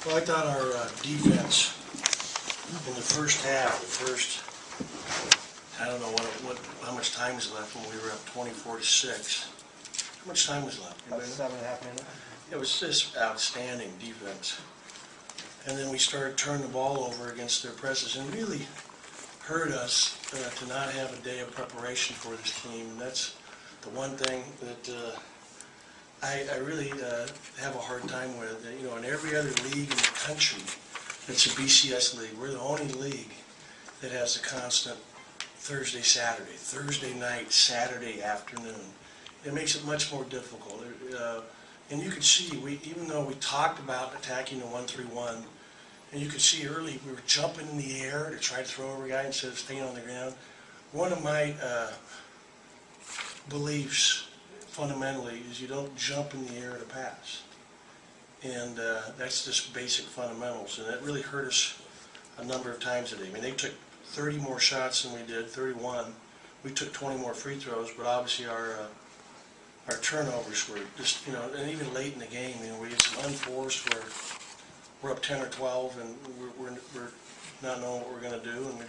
Well, I thought our defense in the first half, I don't know how much time was left when we were up 24-6. How much time was left? About 7.5 minutes. It was just outstanding defense. And then we started turning the ball over against their presses, and really hurt us to not have a day of preparation for this team. And that's the one thing that I really have a hard time with. You know, in every other league in the country, it's a BCS league. We're the only league that has a constant Thursday night, Saturday afternoon. It makes it much more difficult. And you could see, even though we talked about attacking the 1-3-1, and you could see early we were jumping in the air to try to throw over a guy instead of staying on the ground. One of my beliefs, fundamentally, is you don't jump in the air to pass. And that's just basic fundamentals, and that really hurt us a number of times today. I mean, they took 30 more shots than we did, 31. We took 20 more free throws, but obviously our turnovers were just, you know, and even late in the game, you know, we had some unforced where we're up 10 or 12 and we're not knowing what we're going to do, and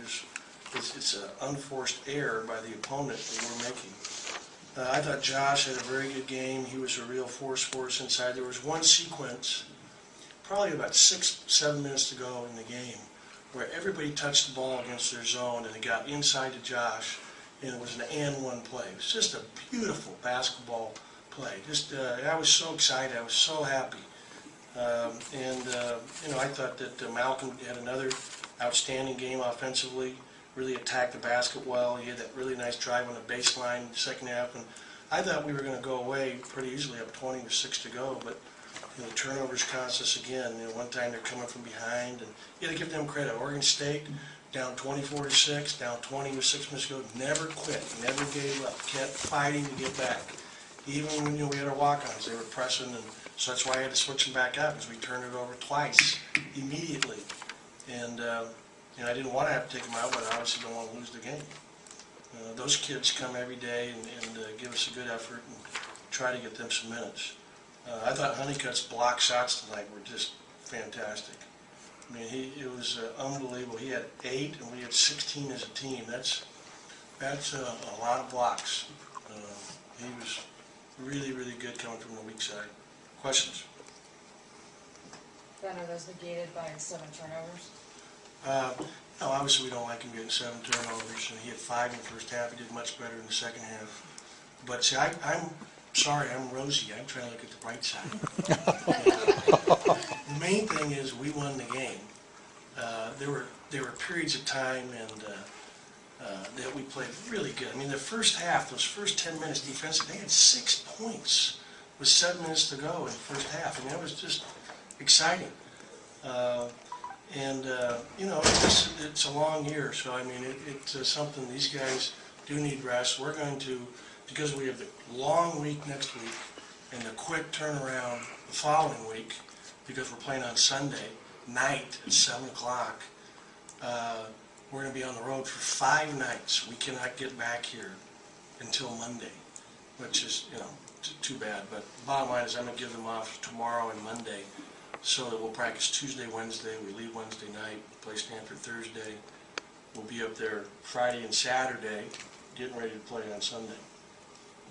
it's an unforced error by the opponent that we're making. I thought Josh had a very good game. He was a real force for us inside. There was one sequence, probably about 6-7 minutes to go in the game, where everybody touched the ball against their zone and it got inside to Josh, and it was an and-one play. It was just a beautiful basketball play. Just I was so excited. I was so happy. You know, I thought that Malcolm had another outstanding game offensively. Really attacked the basket well. He had that really nice drive on the baseline in the second half, and I thought we were going to go away pretty easily, up 20-6 to go. But you know, the turnovers cost us again. You know, one time they're coming from behind, and you got to give them credit. Oregon State down 24-6, down 20 with 6 minutes to go. Never quit, never gave up, kept fighting to get back. Even when, you know, we had our walk-ons, they were pressing, and so that's why I had to switch them back up, because we turned it over twice immediately. And you know, I didn't want to have to take them out, but I obviously don't want to lose the game. Those kids come every day and give us a good effort and try to get them some minutes. I thought Honeycutt's block shots tonight were just fantastic. I mean, it was unbelievable. He had 8 and we had 16 as a team. That's a lot of blocks. He was really, really good coming from the weak side. Questions? Then are those negated by 7 turnovers? No, obviously we don't like him getting 7 turnovers, and he had 5 in the first half. He did much better in the second half. But see, I'm sorry, I'm rosy. I'm trying to look at the bright side. The main thing is we won the game. There were periods of time that we played really good. I mean, the first half, those first 10 minutes defensively, they had 6 points with 7 minutes to go in the first half. I mean, that was just exciting. You know, it's a long year, so I mean, it's something these guys do need rest. We're going to, because we have the long week next week and the quick turnaround the following week, because we're playing on Sunday night at 7 o'clock, we're going to be on the road for 5 nights. We cannot get back here until Monday, which is, you know, too bad. But the bottom line is I'm going to give them off tomorrow and Monday, so that we'll practice Tuesday, Wednesday. We leave Wednesday night, play Stanford Thursday. We'll be up there Friday and Saturday, getting ready to play on Sunday.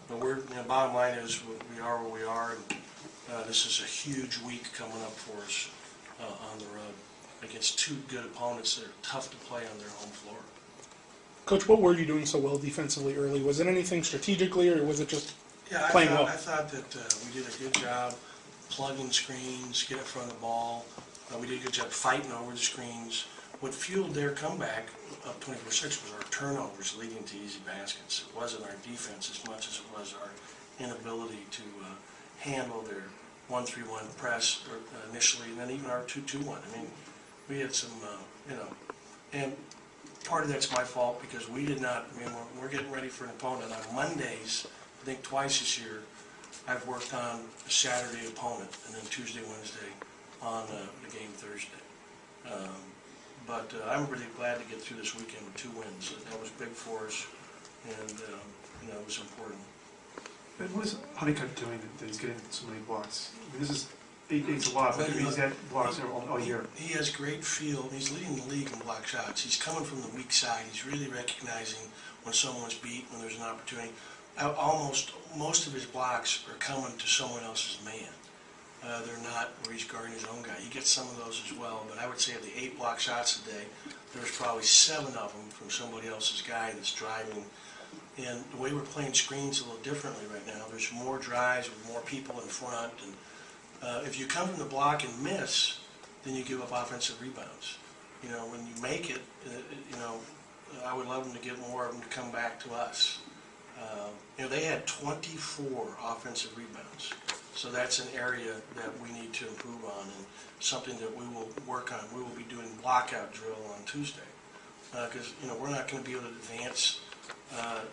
But we're, you know, bottom line is we are where we are, and this is a huge week coming up for us on the road against 2 good opponents that are tough to play on their home floor. Coach, what were you doing so well defensively early? Was it anything strategically, or was it just playing well? I thought that we did a good job plugging screens, get in front of the ball. We did a good job fighting over the screens. What fueled their comeback up 24-6 was our turnovers leading to easy baskets. It wasn't our defense as much as it was our inability to handle their 1-3-1 press initially, and then even our 2-2-1. I mean, we had some, you know, and part of that's my fault because we did not, I mean, we're getting ready for an opponent on Mondays. I think twice this year I've worked on a Saturday opponent, and then Tuesday, Wednesday on the game Thursday. But I'm really glad to get through this weekend with 2 wins. That was big for us, and you know, it was important. And what is Honeycutt doing that he's getting so many blocks? I mean, this is It's a lot, but he's had blocks all year. He has great feel. He's leading the league in block shots. He's coming from the weak side. He's really recognizing when someone's beat, when there's an opportunity. Most of his blocks are coming to someone else's man. They're not where he's guarding his own guy. He gets some of those as well, but I would say of the 8 block shots a day, there's probably 7 of them from somebody else's guy that's driving. And the way we're playing screens a little differently right now, there's more drives with more people in front. And if you come from the block and miss, then you give up offensive rebounds. You know, when you make it, you know, I would love them to get more of them to come back to us. You know, they had 24 offensive rebounds. So that's an area that we need to improve on and something that we will work on. We will be doing lockout drill on Tuesday. Because, you know, we're not going to be able to advance,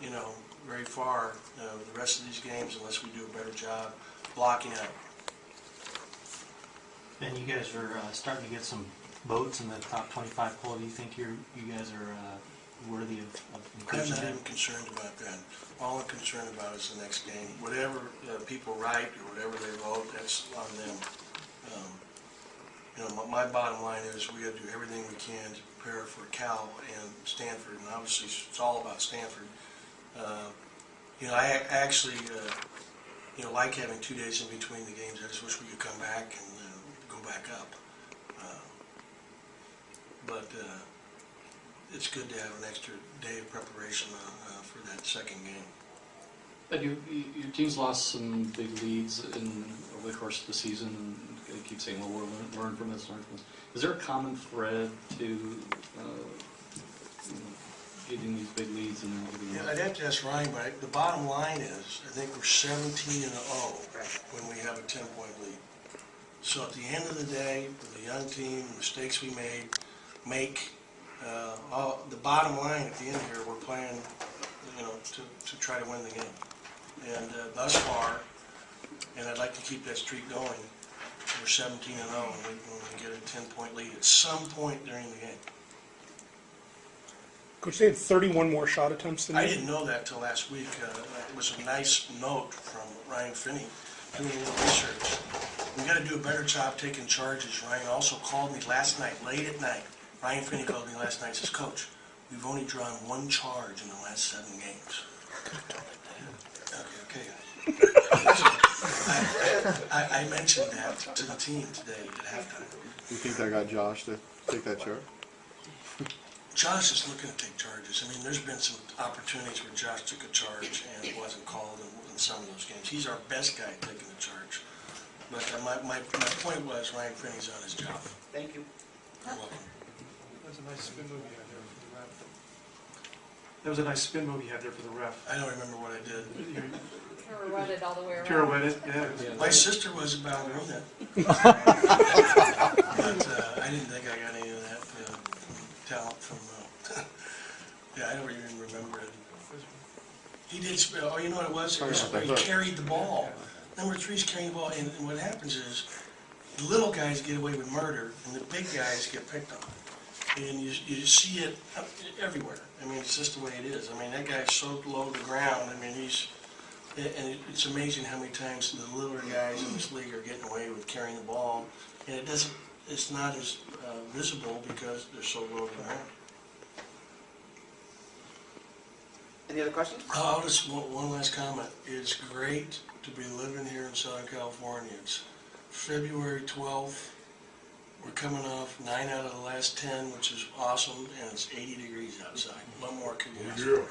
you know, very far the rest of these games unless we do a better job blocking out. Ben, you guys are starting to get some votes in the top 25 poll. Do you think you guys are worthy of I'm inclusion? not even concerned about that. All I'm concerned about is the next game. Whatever people write or whatever they vote, that's on them. You know, my bottom line is we got to do everything we can to prepare for Cal and Stanford, and obviously it's all about Stanford. You know, I actually, you know, like having 2 days in between the games. I just wish we could come back and go back up. But it's good to have an extra day of preparation for that second game. But your team's lost some big leads over the course of the season, and they keep saying, well, we'll learn from this, learn from this. Is there a common thread to getting these big leads and then giving Yeah, them? I'd have to ask Ryan, but the bottom line is, I think we're 17-0 when we have a 10-point lead. So at the end of the day, with a young team, the mistakes we make, the bottom line at the end here, we're playing, you know, to try to win the game. And thus far, and I'd like to keep that streak going, we're 17-0 when we get a 10-point lead at some point during the game. Coach, they had 31 more shot attempts than I you. didn't know that till last week. It was a nice note from Ryan Finney doing a little research. We got to do a better job taking charges. Ryan also called me last night, late at night. Ryan Finney called me last night and says, Coach, we've only drawn 1 charge in the last 7 games. Okay. I mentioned that to the team today at halftime. You think I got Josh to take that charge? Josh is looking to take charges. I mean, there's been some opportunities where Josh took a charge and it wasn't called in some of those games. He's our best guy taking the charge. But my point was Ryan Finney's on his job. Thank you. You're welcome. That was a nice spin move you had there for the ref. That was a nice spin move you had there for the ref. I don't remember what I did. Pirouetted all the way around. Pirouetted, yeah. My sister was a ballerina. But I didn't think I got any of that talent from, yeah, I don't even remember it. He did, oh, you know what it was? It was where he carried the ball. Number 3's carrying the ball, and what happens is, the little guys get away with murder, and the big guys get picked on. And you see it everywhere. I mean, it's just the way it is. I mean, that guy's so low to the ground. I mean, and it's amazing how many times the littler guys in this league are getting away with carrying the ball, and it's not as visible because they're so low to the ground. Any other questions? I'll just, one last comment. It's great to be living here in Southern California. It's February 12th. We're coming off 9 out of the last 10, which is awesome, and it's 80 degrees outside. What more could you ask for?